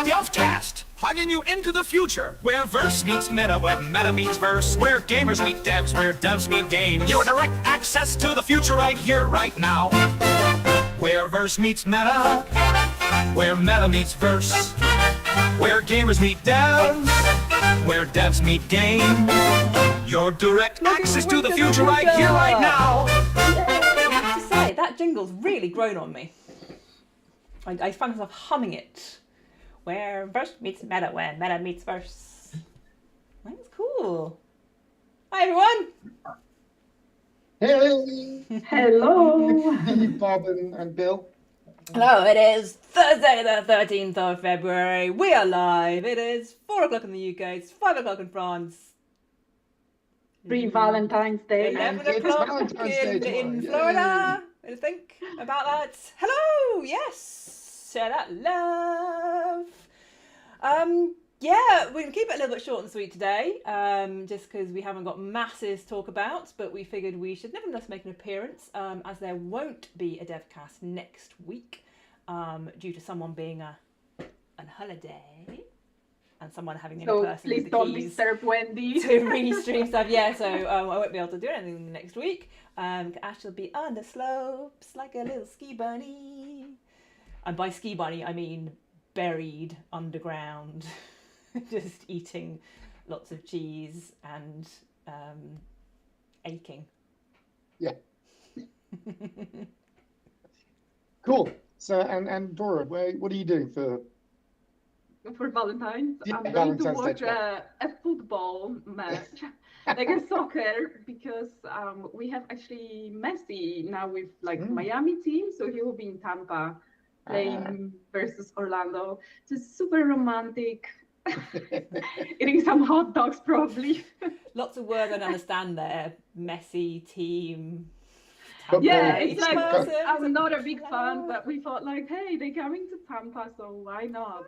Delftcast, plugging you into the future, where verse meets meta, where meta meets verse, where gamers meet devs, where devs meet games. Your direct access to the future right here, right now. Where verse meets meta, where meta meets verse, where gamers meet devs, where devs meet game. Your direct access to the future right here, right now. I have to say, that jingle's really grown on me. I find myself humming it. Where verse meets meta, where meta meets verse. That's cool. Hi everyone. Hey! Hello! Hey, Bob and Bill. Hello, it is Thursday the 13th of February. We are live. It is 4 o'clock in the UK, it's 5 o'clock in France. Pre-Valentine's Day. 11 it's o'clock Valentine's Day in tomorrow. Florida. What do you think about that? Hello, yes, share that love. Yeah, we're gonna keep it a little bit short and sweet today, just because we haven't got masses to talk about, but we figured we should nevertheless make an appearance, as there won't be a DevCast next week, due to someone being on holiday. And someone having in So person please with the don't keys disturb Wendy. to restream stuff. Yeah, so I won't be able to do anything next week. Ash will be on the slopes like a little ski bunny. And by ski bunny, I mean buried underground, just eating lots of cheese and aching. Yeah. Cool. So, and Dora, what are you doing for? For Valentine's, Yeah, I'm going to Valentine's watch Day. a football match, like a soccer, because we have actually Messi now with Miami team, so he will be in Tampa playing versus Orlando. So it's super romantic. Eating some hot dogs probably. Lots of words I don't understand there. Messy team. Yeah, Okay. it's like Person. I'm not a big fan, but we thought like, hey, they're coming to Tampa, so why not?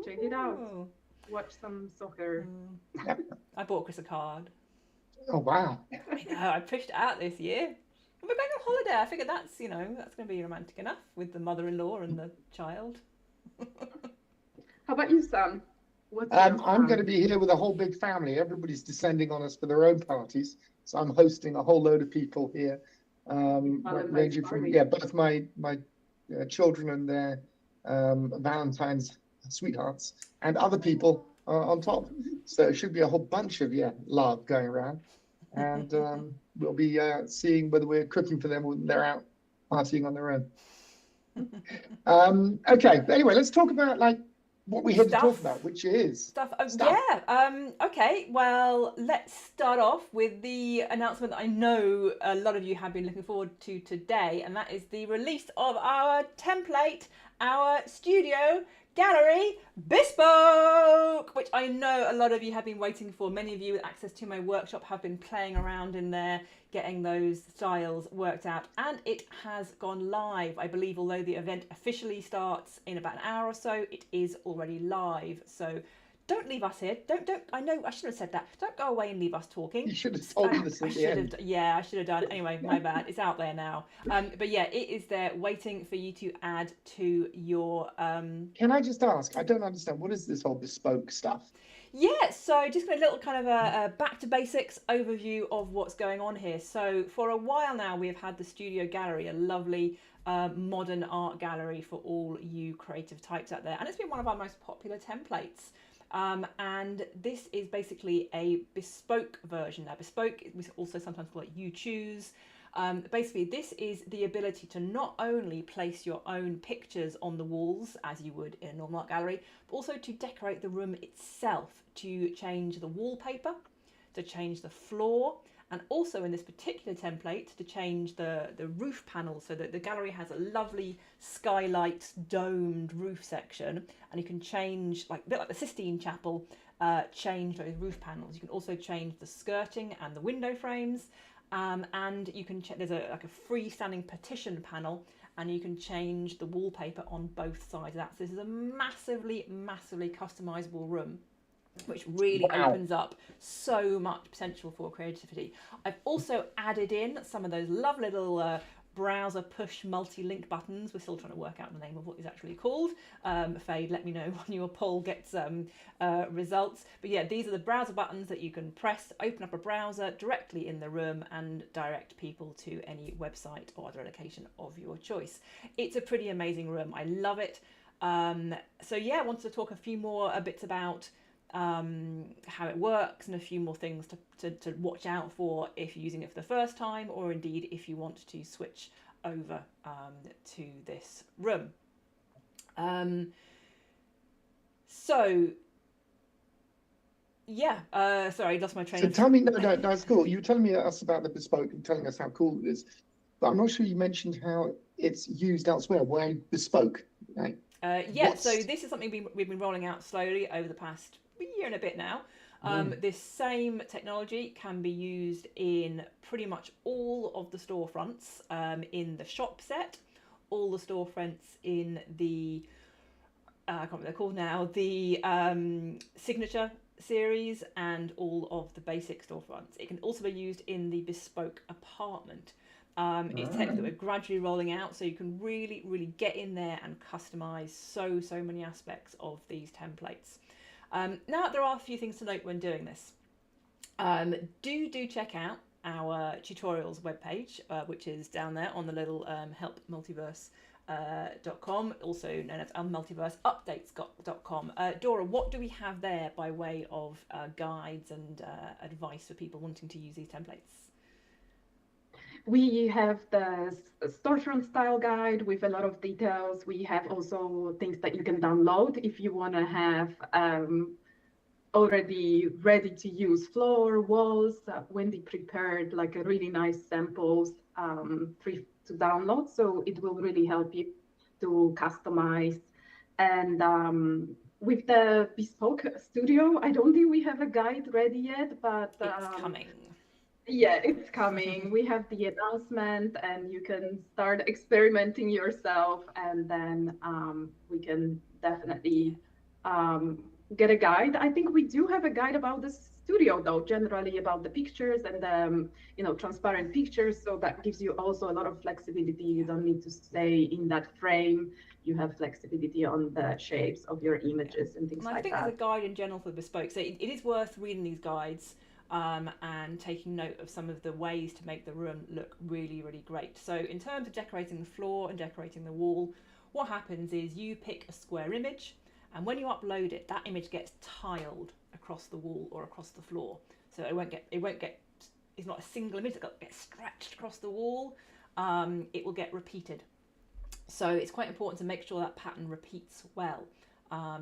Check it out. Ooh. Watch some soccer. I bought Chris a card. Oh, wow. I know, I pushed it out this year. We're going on holiday. I figured that's going to be romantic enough with the mother-in-law and the child. How about you, Sam? What's your I'm plan? going to be here with a whole big family. Everybody's descending on us for their own parties. So I'm hosting a whole load of people here, ranging from, party. both my children and their Valentine's sweethearts and other people on top. So it should be a whole bunch of love going around, and we'll be seeing whether we're cooking for them or they're out partying on their own. Okay, but anyway, let's talk about what we had to talk about, which is stuff. stuff. Yeah. Okay. Well, let's start off with the announcement that I know a lot of you have been looking forward to today, and that is the release of our template, our studio gallery bespoke, which I know a lot of you have been waiting for. Many of you with access to my workshop have been playing around in there, getting those styles worked out, and it has gone live. I believe, although the event officially starts in about an hour or so, it is already live. So don't leave us here. Don't. I know I should have said that. Don't go away and leave us talking. You should have told me this at the end. Yeah, I should have done. Anyway, my bad. It's out there now. But yeah, it is there waiting for you to add to your. Can I just ask? I don't understand. What is this whole bespoke stuff? Yeah, so just a little kind of a back to basics overview of what's going on here. So for a while now, we have had the Studio Gallery, a lovely modern art gallery for all you creative types out there. And it's been one of our most popular templates. And this is basically a bespoke version. Now, bespoke, we also sometimes call it you choose. Basically, this is the ability to not only place your own pictures on the walls as you would in a normal art gallery, but also to decorate the room itself, to change the wallpaper, to change the floor, and also in this particular template to change the roof panel, so that the gallery has a lovely skylight domed roof section, and you can change, a bit like the Sistine Chapel, change those roof panels. You can also change the skirting and the window frames, and you can there's a freestanding partition panel, and you can change the wallpaper on both sides of that. So this is a massively customizable room, which really opens up so much potential for creativity. I've also added in some of those lovely little browser push multi-link buttons. We're still trying to work out the name of what is actually called. Fade, let me know when your poll gets results. But yeah, these are the browser buttons that you can press to open up a browser directly in the room and direct people to any website or other location of your choice. It's a pretty amazing room. I love it. So yeah, I wanted to talk a bits about how it works and a few more things to watch out for if you're using it for the first time, or indeed if you want to switch over to this room. So yeah, sorry, I lost my train. So tell me, no, it's cool. You were telling me us about the bespoke and telling us how cool it is, but I'm not sure you mentioned how it's used elsewhere. Why bespoke? Right? Yeah, so this is something we've been rolling out slowly over the past year and a bit now. This same technology can be used in pretty much all of the storefronts in the shop set, all the storefronts in the, I can't remember what they're called now, the signature series, and all of the basic storefronts. It can also be used in the bespoke apartment. It's technically that we're gradually rolling out, so you can really get in there and customize so many aspects of these templates. Now, there are a few things to note when doing this. Do check out our tutorials webpage, which is down there on the little helpmultiverse.com, also known as multiverseupdates.com. Dora, what do we have there by way of guides and advice for people wanting to use these templates? We have the storefront style guide with a lot of details. We have also things that you can download if you want to have already ready to use floor, walls, Wendy prepared like a really nice samples free to download. So it will really help you to customize. And with the bespoke studio, I don't think we have a guide ready yet, but it's coming. Yeah, it's coming. We have the announcement, and you can start experimenting yourself, and then we can definitely get a guide. I think we do have a guide about the studio, though, generally about the pictures and transparent pictures. So that gives you also a lot of flexibility. You don't need to stay in that frame. You have flexibility on the shapes of your images and things like that. I think there's a guide in general for bespoke, so it is worth reading these guides. And taking note of some of the ways to make the room look really great. So in terms of decorating the floor and decorating the wall, what happens is you pick a square image, and when you upload it, that image gets tiled across the wall or across the floor. So it's not a single image that gets stretched across the wall. It will get repeated. So it's quite important to make sure that pattern repeats well.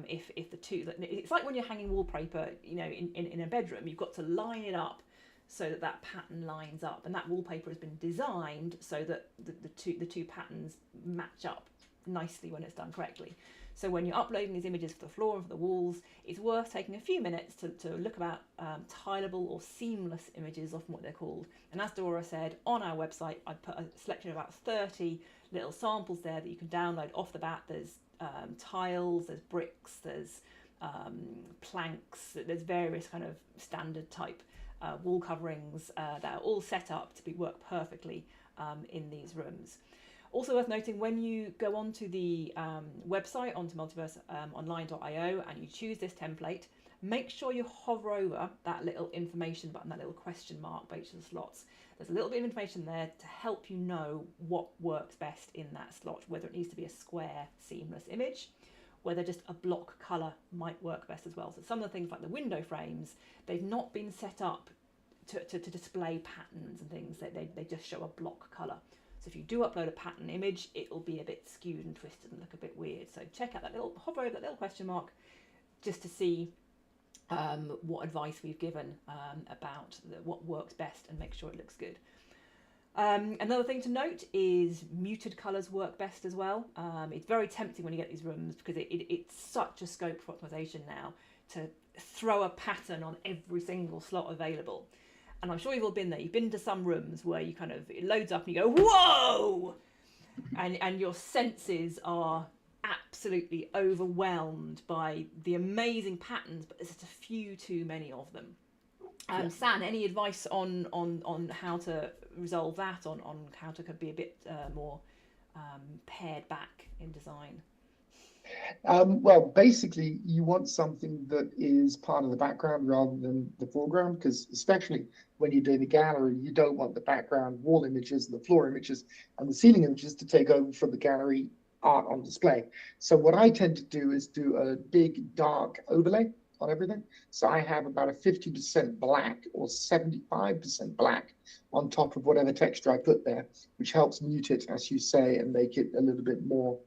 If the two, it's like when you're hanging wallpaper, in a bedroom, you've got to line it up so that pattern lines up, and that wallpaper has been designed so that the two patterns match up nicely when it's done correctly. So when you're uploading these images for the floor and for the walls, it's worth taking a few minutes to look about tileable or seamless images, often what they're called. And as Dora said, on our website, I put a selection of about 30 little samples there that you can download off the bat. There's tiles, there's bricks, there's planks, there's various kind of standard type wall coverings that are all set up to work perfectly in these rooms. Also worth noting, when you go onto the website, onto multiverseonline.io, and you choose this template, make sure you hover over that little information button, that little question mark by each of the slots. There's a little bit of information there to help you know what works best in that slot, whether it needs to be a square seamless image, whether just a block colour might work best as well. So some of the things like the window frames, they've not been set up to display patterns and things. They just show a block colour. So if you do upload a pattern image, it will be a bit skewed and twisted and look a bit weird. So check out hover over that little question mark just to see what advice we've given about what works best, and make sure it looks good. Another thing to note is muted colours work best as well. It's very tempting when you get these rooms, because it's such a scope for optimization now to throw a pattern on every single slot available. And I'm sure you've all been there. You've been to some rooms where you it loads up and you go, whoa! And your senses are absolutely overwhelmed by the amazing patterns, but there's just a few too many of them. San, any advice on how to resolve that on how to be a bit more pared back in design? Well, basically, you want something that is part of the background rather than the foreground, because especially when you're doing the gallery, you don't want the background wall images, the floor images, and the ceiling images to take over from the gallery art on display. So what I tend to do is do a big dark overlay on everything. So I have about a 50% black or 75% black on top of whatever texture I put there, which helps mute it, as you say, and make it a little bit more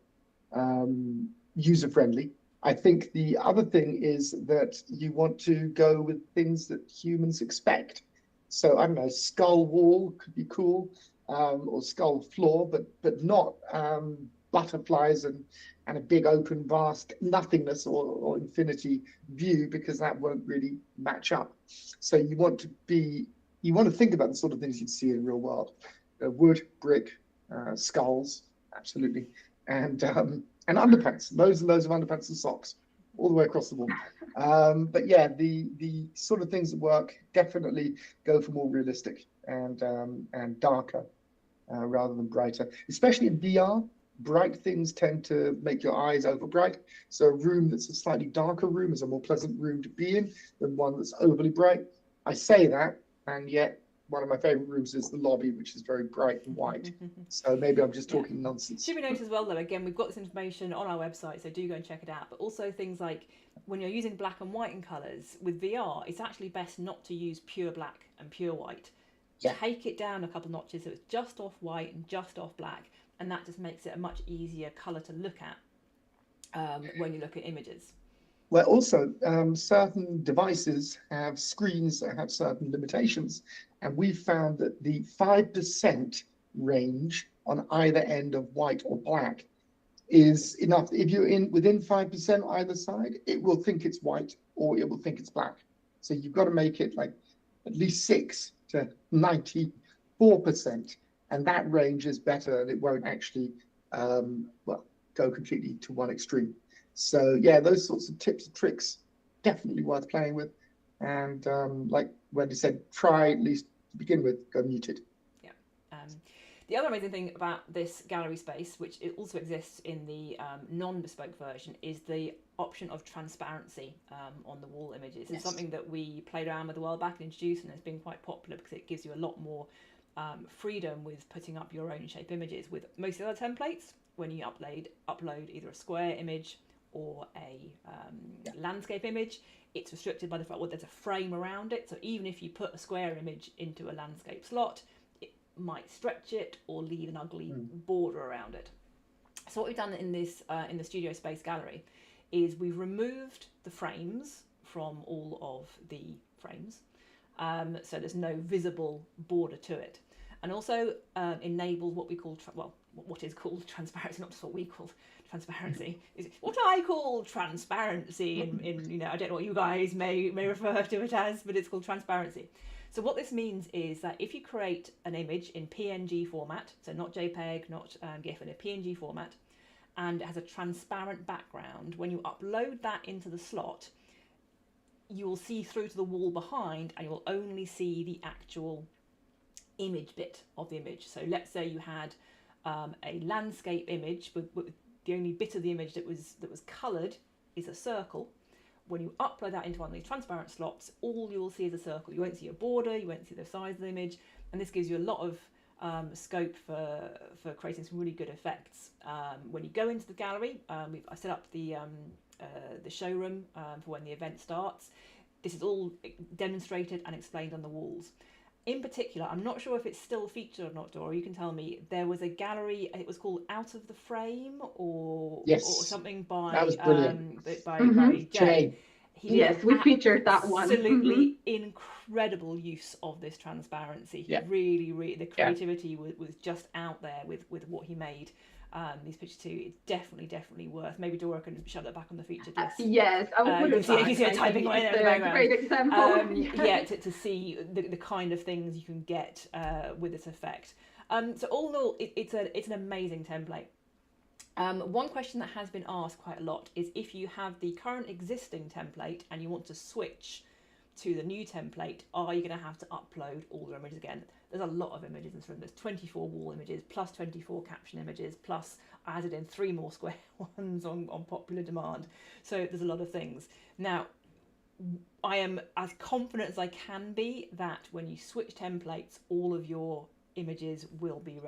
user-friendly. I think the other thing is that you want to go with things that humans expect. So I don't know, skull wall could be cool, or skull floor, but not butterflies and a big open vast nothingness or infinity view, because that won't really match up. So you want to think about the sort of things you'd see in the real world: wood, brick, skulls, absolutely, and underpants, loads and loads of underpants and socks, all the way across the wall. But yeah, the sort of things that work definitely go for more realistic and darker rather than brighter. Especially in VR, bright things tend to make your eyes over bright. So a room that's a slightly darker room is a more pleasant room to be in than one that's overly bright. I say that, and yet one of my favorite rooms is the lobby, which is very bright and white. So maybe I'm just talking nonsense. Should we note as well, though, again, we've got this information on our website, so do go and check it out. But also things like when you're using black and white in colours, with VR, it's actually best not to use pure black and pure white. Yeah. Take it down a couple of notches so it's just off white and just off black, and that just makes it a much easier colour to look at when you look at images. Well, also, certain devices have screens that have certain limitations, and we've found that the 5% range on either end of white or black is enough. If you're within 5% either side, it will think it's white or it will think it's black. So you've got to make it like at least 6 to 94%, and that range is better, and it won't actually go completely to one extreme. So yeah, those sorts of tips and tricks definitely worth playing with. And like Wendy said, try at least to begin with, go muted. Yeah. The other amazing thing about this gallery space, which it also exists in the non-bespoke version, is the option of transparency on the wall images. It's something that we played around with a while back and introduced, and it's been quite popular because it gives you a lot more freedom with putting up your own shape images. With most of the other templates, when you upload either a square image or a landscape image, it's restricted by the fact, well, there's a frame around it. So even if you put a square image into a landscape slot, it might stretch it or leave an ugly border around it. So what we've done in this in the Studio Space gallery is we've removed the frames from all of the frames, so there's no visible border to it, and also enabled what we call what is called transparency, not just what we call transparency, is what I call transparency in I don't know what you guys may refer to it as, but it's called transparency. So what this means is that if you create an image in PNG format, so not JPEG, not GIF, in a PNG format, and it has a transparent background, when you upload that into the slot, you will see through to the wall behind, and you will only see the actual image bit of the image. So let's say you had a landscape image with the only bit of the image that was coloured is a circle. When you upload that into one of these transparent slots, all you'll see is a circle. You won't see a border, you won't see the size of the image, and this gives you a lot of scope for creating some really good effects. When you go into the gallery, I set up the showroom for when the event starts. This is all demonstrated and explained on the walls. In particular, I'm not sure if it's still featured or not, Dora, you can tell me, there was a gallery, it was called Out of the Frame or something by, that was brilliant. by Jay. Yes, we featured that one. Absolutely incredible use of this transparency. Yeah. Really, the creativity was just out there with what he made. These pictures too, it's definitely worth. Maybe Dora can shut that back on the featured list. Yes, I will put it back. You see it typing away there in the background. Great example. To see the kind of things you can get with this effect. So all in all, it's an amazing template. One question that has been asked quite a lot is if you have the current existing template and you want to switch to the new template, are you going to have to upload all the images again? There's a lot of images in this room. There's 24 wall images plus 24 caption images plus I added in 3 more square ones on popular demand. So there's a lot of things. Now, I am as confident as I can be that when you switch templates, all of your images will be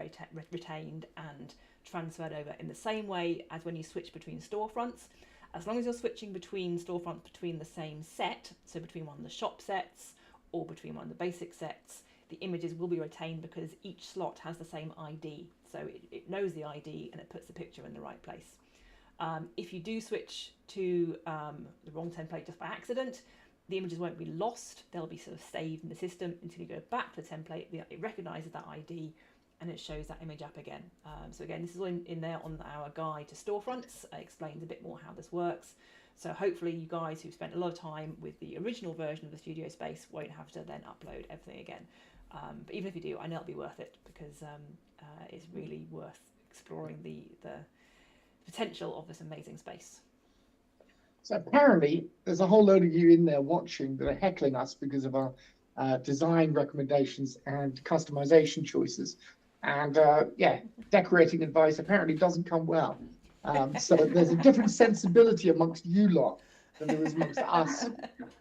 retained and transferred over in the same way as when you switch between storefronts. As long as you're switching between storefronts between the same set, so between one of the shop sets or between one of the basic sets, the images will be retained because each slot has the same ID. So it knows the ID and it puts the picture in the right place. If you do switch to the wrong template just by accident, the images won't be lost. They'll be sort of saved in the system until you go back to the template. It recognises that ID and it shows that image up again. So again, this is all in there on our guide to storefronts. It explains a bit more how this works. So hopefully you guys who've spent a lot of time with the original version of the Studio Space won't have to then upload everything again. But even if you do, I know it'll be worth it because it's really worth exploring the potential of this amazing space. So apparently there's a whole load of you in there watching that are heckling us because of our design recommendations and customization choices. And yeah, decorating advice apparently doesn't come well. So there's a different sensibility amongst you lot than there is amongst us.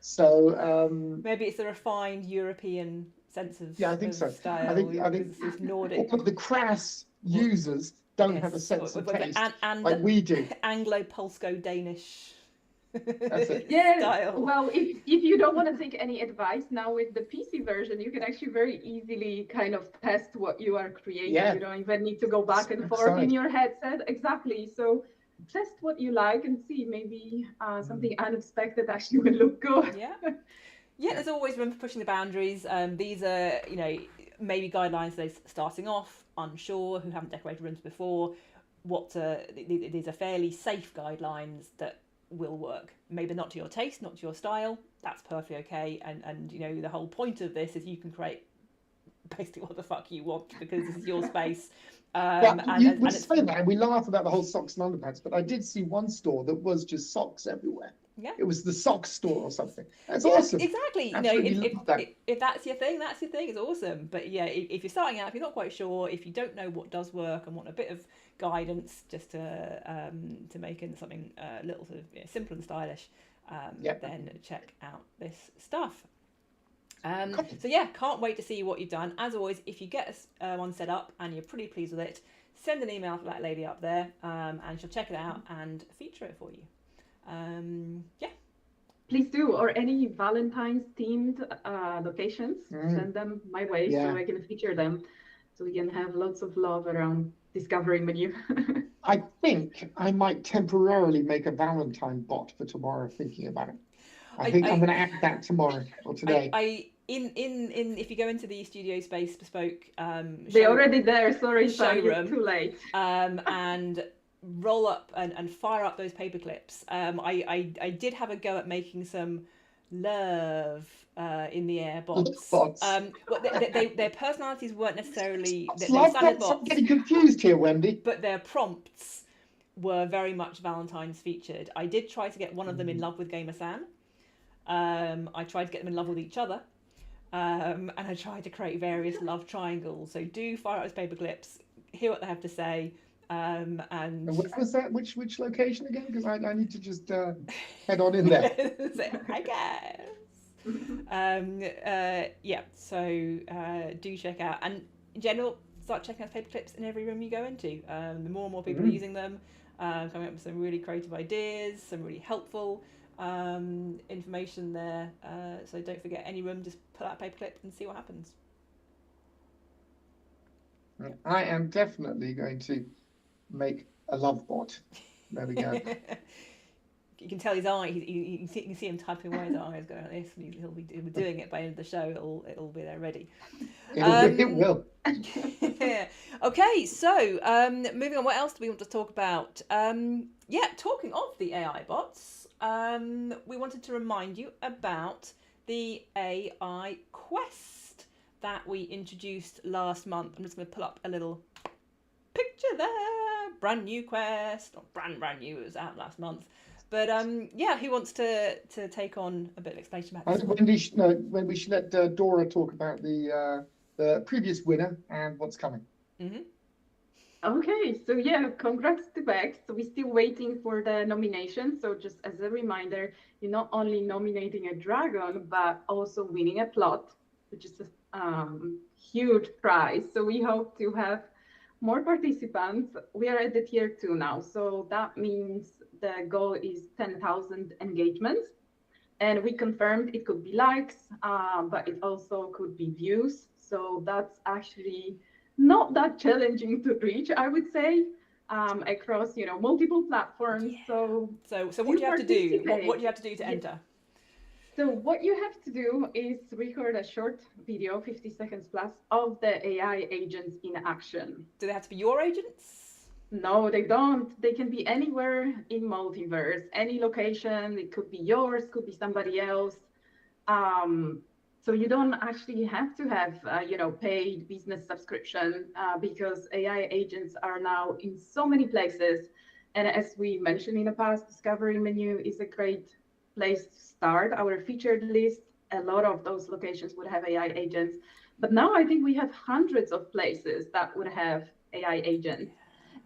So maybe it's a refined European sense of, yeah, I think so. style. I think it's Nordic. all of the crass users don't have a sense of taste and like we do. Anglo-Polsko-Danish That's it. Yeah, style. well, if you don't want to take any advice now with the PC version, you can actually very easily kind of test what you are creating. Yeah. You don't even need to go back and forth Sorry. in your headset. Exactly. So test what you like and see maybe something unexpected actually will look good. Yeah, there's always room for pushing the boundaries. These are, maybe guidelines for those starting off, unsure, who haven't decorated rooms before. These are fairly safe guidelines that will work. Maybe not to your taste, not to your style. That's perfectly okay. And the whole point of this is you can create basically what the fuck you want because this is your space. We say that and we laugh about the whole socks and underpants, but I did see one store that was just socks everywhere. Yeah. It was the sock store or something. That's awesome. Exactly. Absolutely love that. If that's your thing, that's your thing. It's awesome. But yeah, if you're starting out, if you're not quite sure, if you don't know what does work and want a bit of guidance just to make it something a little sort of simple and stylish, then check out this stuff. So yeah, can't wait to see what you've done. As always, if you get one set up and you're pretty pleased with it, send an email to that lady up there and she'll check it out and feature it for you. Please do, or any Valentine's themed locations, send them my way so I can feature them, so we can have lots of love around discovering menu. I think I might temporarily make a Valentine bot for tomorrow. Thinking about it, I think I'm going to add that tomorrow or today. If you go into the Studio Space bespoke, they're already there. Sorry, showroom, too late. And roll up and fire up those paper clips. I did have a go at making some love in the air bots. Their personalities weren't necessarily standard bots. I'm getting confused here, Wendy. But their prompts were very much Valentine's featured. I did try to get one of them in love with Gamer Sam. I tried to get them in love with each other. And I tried to create various love triangles. So do fire up those paper clips, hear what they have to say. And what was that? Which location again? Because I need to just head on in there. I guess. So do check out, and in general, start checking out paper clips in every room you go into. The more and more people are using them, coming up with some really creative ideas, some really helpful information there. So don't forget, any room, just pull out a paper clip and see what happens. I am definitely going to make a love bot. There we go. You can tell his eye. You can see him typing away. His eyes going like this. And he'll be doing it by the end of the show. It'll be there ready. It will. Okay, so moving on. What else do we want to talk about? Talking of the AI bots, we wanted to remind you about the AI Quest that we introduced last month. I'm just going to pull up a little picture there. Brand new Quest, not brand new. It was out last month. But yeah, who wants to take on a bit of explanation about I this think one? when we should let Dora talk about the previous winner and what's coming. Hmm. Okay, so yeah, congrats to Bex. So we're still waiting for the nomination. So just as a reminder, you're not only nominating a dragon, but also winning a plot, which is a huge prize. So we hope to have more participants. We are at the tier 2 now. So that means the goal is 10,000 engagements. And we confirmed it could be likes, but it also could be views. So that's actually not that challenging to reach, I would say, across multiple platforms. Yeah. So So what do you have to do? What participate. do you have to do to Yeah. enter? So what you have to do is record a short video, 50 seconds plus, of the AI agents in action. Do they have to be your agents? No, they don't. They can be anywhere in multiverse, any location. It could be yours, could be somebody else. So you don't actually have to have, paid business subscription because AI agents are now in so many places. And as we mentioned in the past, Discovery Menu is a great place to start. Our featured list, a lot of those locations would have AI agents. But now I think we have hundreds of places that would have AI agents.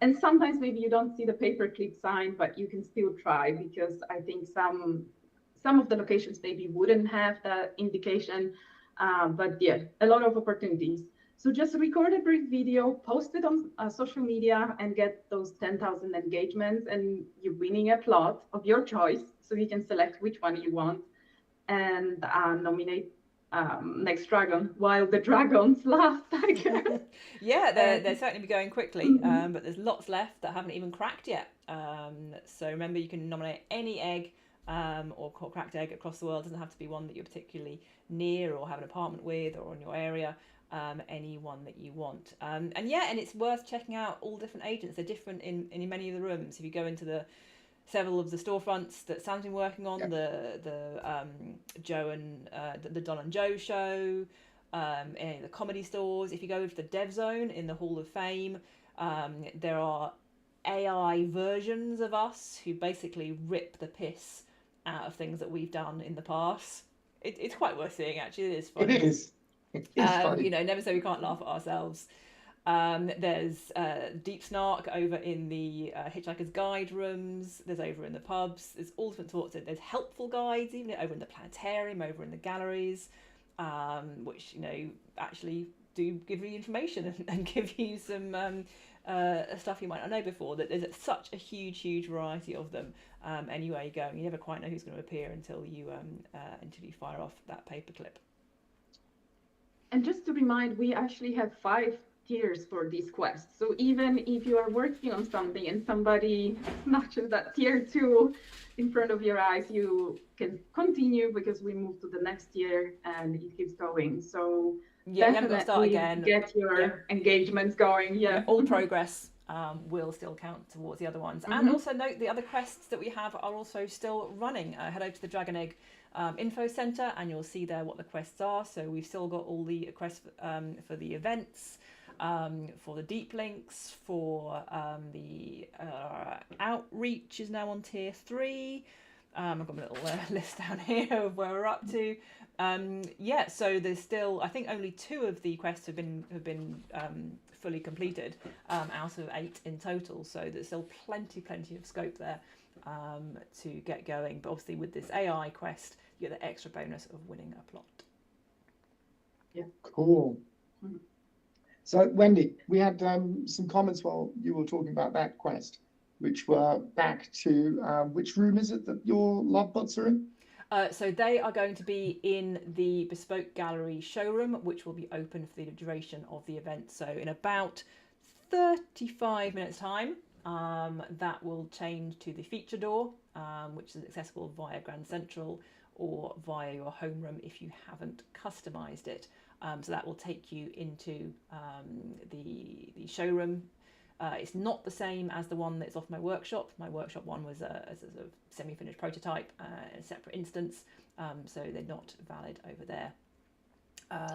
And sometimes maybe you don't see the pay-per-click sign, but you can still try because I think some of the locations maybe wouldn't have that indication. But yeah, a lot of opportunities. So just record a brief video, post it on social media, and get those 10,000 engagements, and you're winning a plot of your choice. So you can select which one you want and nominate next dragon while the dragons last, I guess. Yeah, they're certainly be going quickly, but there's lots left that haven't even cracked yet. So remember, you can nominate any egg or cracked egg across the world. It doesn't have to be one that you're particularly near or have an apartment with or in your area. Any one that you want. And it's worth checking out all different agents. They're different in many of the rooms. If you go into several of the storefronts that Sam's been working on, the Joe and the Don and Joe show, any of the comedy stores. If you go to the Dev Zone in the Hall of Fame, there are AI versions of us who basically rip the piss out of things that we've done in the past. It's quite worth seeing, actually. It is funny. It is. It is funny. Never say we can't laugh at ourselves. There's Deep Snark over in the Hitchhiker's Guide rooms. There's over in the pubs. There's all different sorts of. There's helpful guides, even over in the planetarium, over in the galleries, which actually do give you information and give you some stuff you might not know before. That there's such a huge variety of them. Anywhere you go, you never quite know who's going to appear until you fire off that paperclip. And just to remind, we actually have 5 tiers for this quest. So even if you are working on something and somebody snatches that tier 2 in front of your eyes, you can continue because we move to the next tier and it keeps going. So yeah, you haven't got to start again. Get your engagements going. Yeah. All progress will still count towards the other ones. And also note the other quests that we have are also still running. Head over to the Dragon Egg info center and you'll see there what the quests are. So we've still got all the quests for the events, for the deep links, for the outreach is now on tier 3. I've got my little list down here of where we're up to. So there's still, I think only 2 of the quests have been fully completed out of 8 in total. So there's still plenty of scope there to get going. But obviously with this AI quest, you get the extra bonus of winning a plot. Yeah. Cool. So Wendy, we had some comments while you were talking about that quest, which were back to which room is it that your love bots are in? So they are going to be in the Bespoke Gallery showroom, which will be open for the duration of the event. So in about 35 minutes time, that will change to the feature door, which is accessible via Grand Central or via your home room if you haven't customized it. So that will take you into the showroom. It's not the same as the one that's off my workshop. My workshop one was a sort of semi-finished prototype, a separate instance, so they're not valid over there.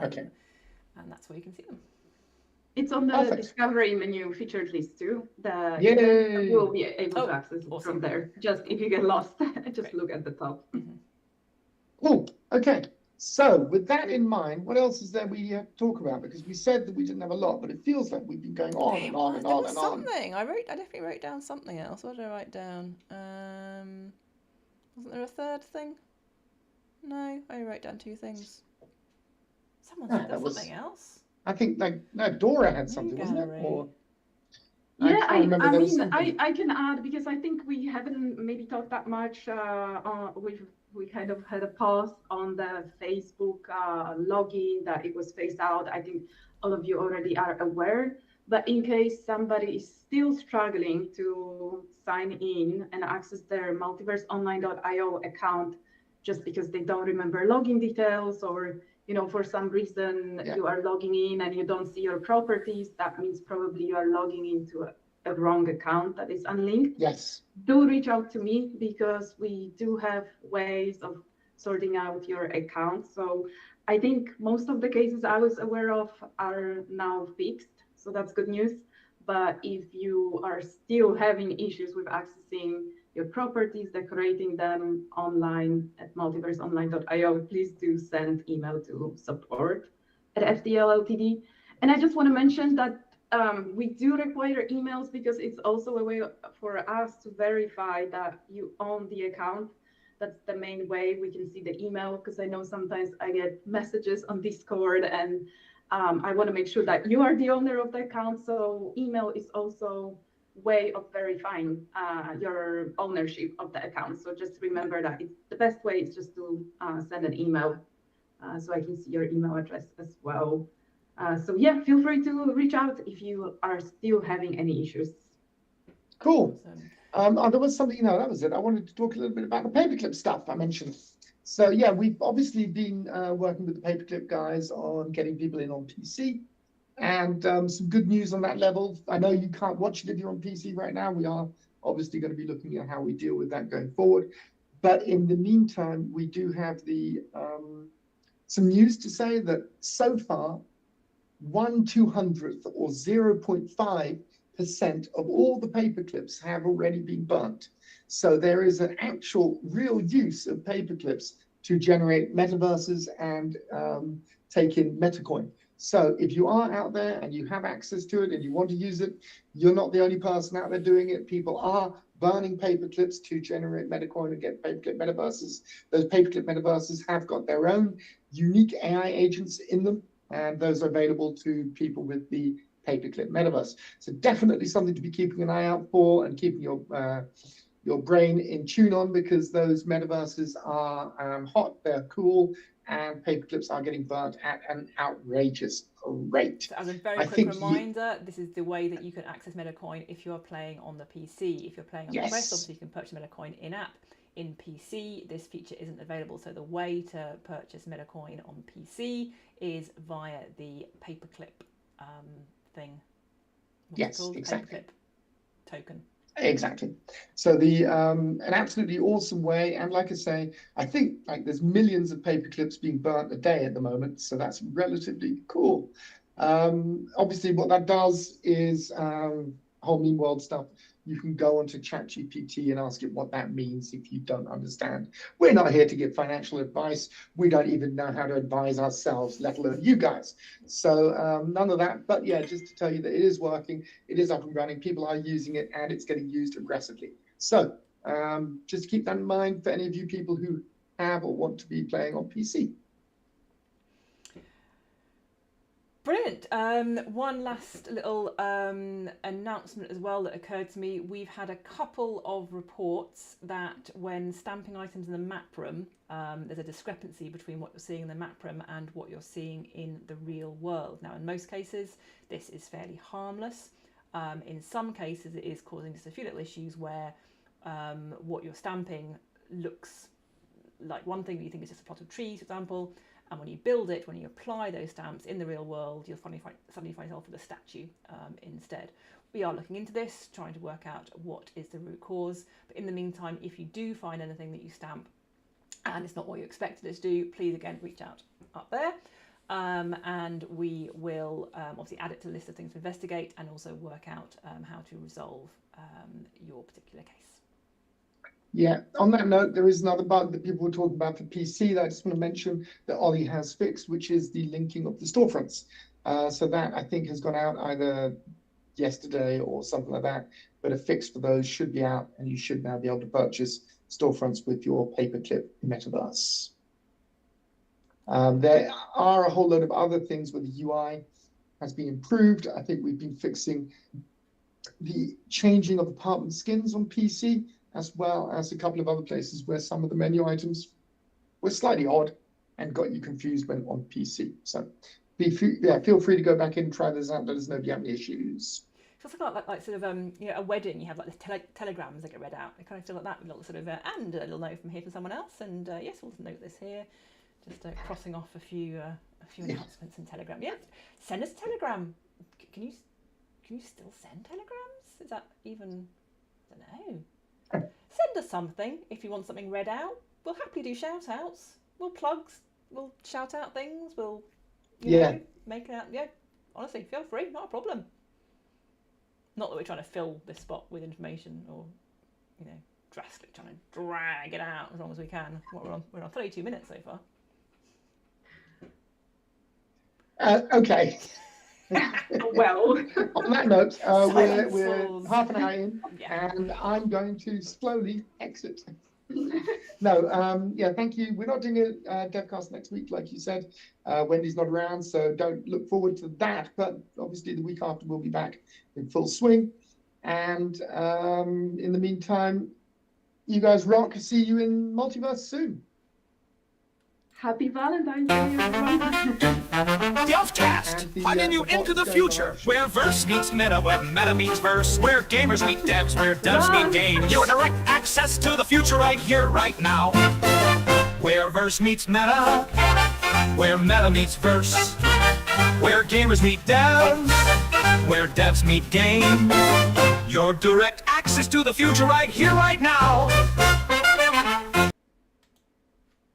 Okay. And that's where you can see them. It's on the Perfect. discovery menu featured list too. The Yay. event will be able Oh, to access it awesome. from there. Just if you get lost, just Great. look at the top. Cool. Okay. So with that in mind, what else is there we have to talk about? Because we said that we didn't have a lot, but it feels like we've been going on and on and There on was and on. something. I definitely wrote down something else. What did I write down? Wasn't there a third thing? No, I only wrote down 2 things. Someone said that there's was- something else. I think like no, Dora had Main something, wasn't it? gallery. Or Yeah, can't remember, I there was mean, something. I can add because I think we haven't maybe talked that much. We kind of had a pause on the Facebook login that it was phased out. I think all of you already are aware. But in case somebody is still struggling to sign in and access their multiverseonline.io account just because they don't remember login details, or for some reason you are logging in and you don't see your properties, that means probably you are logging into a wrong account that is unlinked. Yes. Do reach out to me because we do have ways of sorting out your account. So I think most of the cases I was aware of are now fixed. So that's good news. But if you are still having issues with accessing your properties, decorating them online at multiverseonline.io, please do send email to support@FDL Ltd. And I just want to mention that we do require emails because it's also a way for us to verify that you own the account. That's the main way we can see the email, because I know sometimes I get messages on Discord and I want to make sure that you are the owner of the account. So email is also a way of verifying your ownership of the account. So just remember that the best way is just to send an email so I can see your email address as well. So yeah, feel free to reach out if you are still having any issues. Cool. Awesome. There was something, that was it. I wanted to talk a little bit about the paperclip stuff I mentioned. So yeah, we've obviously been working with the paperclip guys on getting people in on PC, and some good news on that level. I know you can't watch it if you're on PC right now. We are obviously going to be looking at how we deal with that going forward. But in the meantime, we do have the some news to say that so far, 1/200th or 0.5% of all the paperclips have already been burnt. So there is an actual real use of paperclips to generate metaverses and take in Metacoin. So if you are out there and you have access to it and you want to use it, you're not the only person out there doing it. People are burning paperclips to generate Metacoin and get paperclip metaverses. Those paperclip metaverses have got their own unique AI agents in them, and those are available to people with the paperclip metaverse. So definitely something to be keeping an eye out for and keeping your brain in tune on, because those metaverses are hot, they're cool, and paperclips are getting burnt at an outrageous rate. So as a very quick reminder, this is the way that you can access Metacoin if you are playing on the PC. If you're playing on the Quest, obviously you can purchase Metacoin in-app. In PC, this feature isn't available, so the way to purchase Metacoin on PC is via the paperclip thing. What's it called? Exactly. Paperclip token. Exactly. So the an absolutely awesome way, and like I say, I think there's millions of paperclips being burnt a day at the moment, so that's relatively cool. Obviously, what that does is whole meme world stuff. You can go onto ChatGPT and ask it what that means if you don't understand. We're not here to give financial advice. We don't even know how to advise ourselves, let alone you guys. So none of that. But yeah, just to tell you that it is working, it is up and running, people are using it, and it's getting used aggressively. So just keep that in mind for any of you people who have or want to be playing on PC. Brilliant. One last little announcement as well that occurred to me. We've had a couple of reports that when stamping items in the map room, there's a discrepancy between what you're seeing in the map room and what you're seeing in the real world. Now, in most cases, this is fairly harmless. In some cases, it is causing just a few little issues where what you're stamping looks like one thing that you think is just a plot of trees, for example. And when you build it, when you apply those stamps in the real world, you'll suddenly find yourself with a statue instead. We are looking into this, trying to work out what is the root cause. But in the meantime, if you do find anything that you stamp and it's not what you expected it to do, please again reach out up there. and we will obviously add it to the list of things to investigate and also work out how to resolve your particular case. Yeah, on that note, there is another bug that people were talking about for PC that I just want to mention that Ollie has fixed, which is the linking of the storefronts. So that I think has gone out either yesterday or something like that, but a fix for those should be out and you should now be able to purchase storefronts with your paperclip metaverse. There are a whole load of other things where the UI has been improved. I think we've been fixing the changing of apartment skins on PC, as well as a couple of other places where some of the menu items were slightly odd and got you confused when on PC. So feel free to go back in and try this out. Let us know if you have any issues. It's also like sort of a wedding. You have like the telegrams that get read out. I kind of feel like that little sort of and a little note from here from someone else. And yes, we'll note this here. Just crossing off a few announcements in Telegram. Yeah, send us a telegram. Can you still send telegrams? Is that even? I don't know. Send us something if you want something read out. We'll happily do shout outs. We'll shout out things. We'll make it out. Yeah, honestly, feel free. Not a problem. Not that we're trying to fill this spot with information or drastically trying to drag it out as long as we can. We're on 32 minutes so far. Okay. Well, on that note, we're Silences. half an hour in, Yeah. and I'm going to slowly exit. No, thank you. We're not doing a devcast next week, like you said. Wendy's not around, so don't look forward to that. But obviously, the week after, we'll be back in full swing. And in the meantime, you guys rock. See you in Multiverse soon. happy Valentine's Day, everyone. Delftcast, And plunging you the into the bot's future, going on. where verse meets meta, where meta meets verse, where gamers meet devs, where devs meet game. Your direct access to the future right here, right now. Where verse meets meta, where meta meets verse, where gamers meet devs, where devs meet game. Your direct access to the future right here, right now.